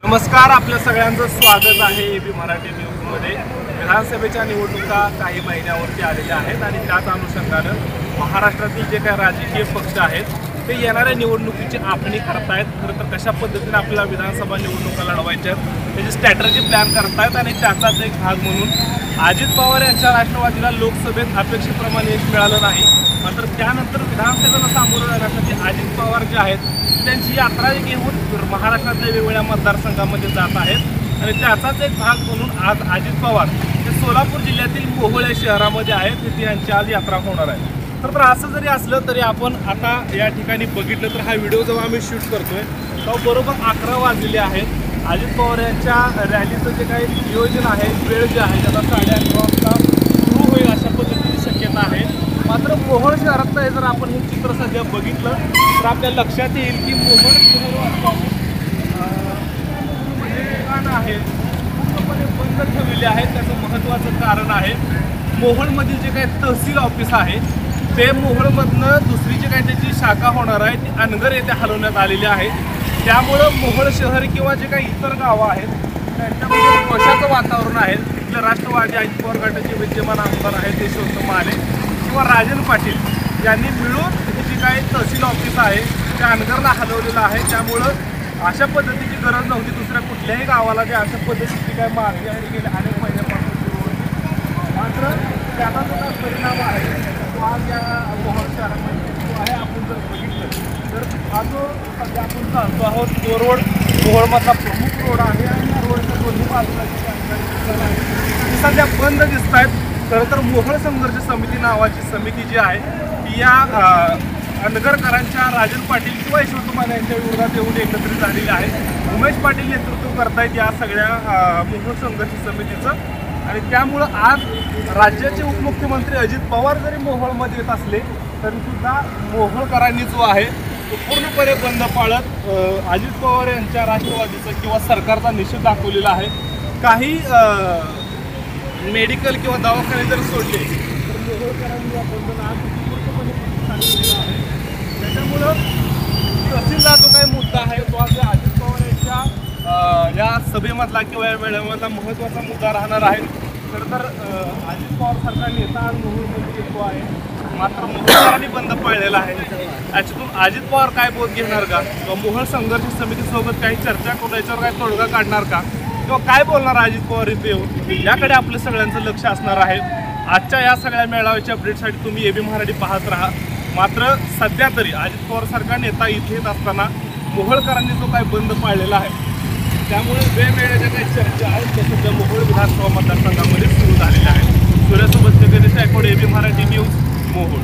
नमस्कार, आपल्या सगळ्यांचं स्वागत आहे एबी मराठी न्यूजमध्ये। विधानसभेच्या निवडणुका काही महिन्यावरती आलेल्या आहेत आणि त्याच अनुषंगानं महाराष्ट्रातील जे काही राजकीय पक्ष आहेत ते येणाऱ्या निवडणुकीची आखणी करतायत। खरं तर कशा पद्धतीने आपल्याला विधानसभा निवडणुका लढवायच्या त्याची स्ट्रॅटर्जी प्लॅन करतायत आणि त्याचाच एक भाग म्हणून अजित पवार यांच्या राष्ट्रवादीला लोकसभेत अपेक्षेप्रमाणे यश मिळालं नाही, मात्र त्यानंतर विधानसभेला सामोरं जाण्यासाठी अजित पवार जे आहेत त्यांची यात्रा घेऊन महाराष्ट्रातल्या वेगवेगळ्या मतदारसंघामध्ये जात आहेत आणि त्याचाच एक भाग म्हणून आज अजित पवार हे सोलापूर जिल्ह्यातील मोहोळ शहरामध्ये आहेत, तिथे यांची आज यात्रा होणार आहे। तर असं जरी असलं तरी आपण आता या ठिकाणी बघितलं तर हा व्हिडिओ जेव्हा आम्ही शूट करतोय तेव्हा बरोबर 11 वाजलेले आहेत। अजित पवार यांच्या रॅलीचं जे काही नियोजन आहे, वेळ जे आहे त्याला 11:30 वाजता सुरू होईल अशा पद्धतीची शक्यता आहे। मात्र मोहोळ शहरातलं हे जर आपण हे चित्र सध्या बघितलं तर आपल्या लक्षात येईल की मोहोळ शहर दुकानं आहेत पूर्णपणे बंद ठेवलेले आहेत। त्याचं महत्त्वाचं कारण आहे मोहोळमधील जे काही तहसील ऑफिस आहे ते मोहोळमधनं दुसरी जी काही त्याची शाखा होणार आहे ती अनगर येथे हलवण्यात आलेली आहे। त्यामुळं मोहोळ शहर किंवा जे काही इतर गावं आहेत त्यांच्यामध्ये रोषाचं वातावरण आहे। तिथले राष्ट्रवादी अजित पवार गटाचे विद्यमान आमदार आहेत यशवंत माने किंवा राजन पाटील यांनी मिळून हे जे काही तहसील ऑफिस आहे ते अनगरला हलवलेलं आहे। त्यामुळं अशा पद्धतीची गरज नव्हती दुसऱ्या कुठल्याही गावाला जे अशा पद्धतीची काय मागणी आहे गेल्या अनेक महिन्यापासून सुरू होती, मात्र त्याचा जो काही परिणाम आहे तो आज या मोहोळ शहरामध्ये जो आहे आपण जर बघितलं तर हा जो सध्या आपण चालतो आहोत तो रोड मोहोळमधला प्रमुख रोड आहे आणि या रोडच्या दोन्ही बाजूला जी सध्या बंद दिसत आहेत। खरं तर मोहोळ संघर्ष समिती नावाची समिती जी आहे ती या अनगरकरांच्या राजन पाटील किंवा यशवंत माने यांच्या विरोधात येऊन एकत्रित झालेली आहे। उमेश पाटील नेतृत्व करतायत या सगळ्या मोहोळ संघर्ष समितीचं आणि त्यामुळं आज राज्याचे उपमुख्यमंत्री अजित पवार जरी मोहोळमध्ये येत असले तरीसुद्धा मोहोळकरांनी जो आहे तो पूर्णपणे बंद पाळत अजित पवार यांच्या राष्ट्रवादीचा किंवा सरकारचा निषेध दाखवलेला आहे। काही मेडिकल किंवा दवाखाने जर सोडले तर मोहोळकरांनी या बंदला आज पूर्णपणे सांगितलेला आहे। त्याच्यामुळं तहसीलला जो काही मुद्दा आहे तो आज अजित पवार यांच्या या सभेमधला किंवा या वेळेमधला महत्त्वाचा मुद्दा राहणार आहे। खरं तर अजित पवार सरकार नेता आज मोहोळमध्ये येतो आहे, मात्र मोहोळकरांनी बंद पाळलेला आहे। याच्यातून अजित पवार काय बोध घेणार का किंवा मोहोळ संघर्ष समितीसोबत काही चर्चा करून याच्यावर काही तोडगा काढणार का किंवा काय बोलणार अजित पवार इथे येऊन याकडे आपलं सगळ्यांचं लक्ष असणार आहे। आजच्या या सगळ्या मेळाव्याच्या अपडेटसाठी तुम्ही एबी मराठी पाहत राहा। मात्र सध्या तरी अजित पवार सरकार नेता इथे येत असताना मोहोळकरांनी जो काही बंद पाळलेला आहे त्यामुळे वेगवेगळ्या ज्या काही चर्चा आहेत त्या सध्या मोहोळ विधानसभा मतदारसंघामध्ये सुरू झालेल्या आहेत। सूर्यासोबत गणेश गायकवाड, एबी मराठी न्यूज, मोहोळ।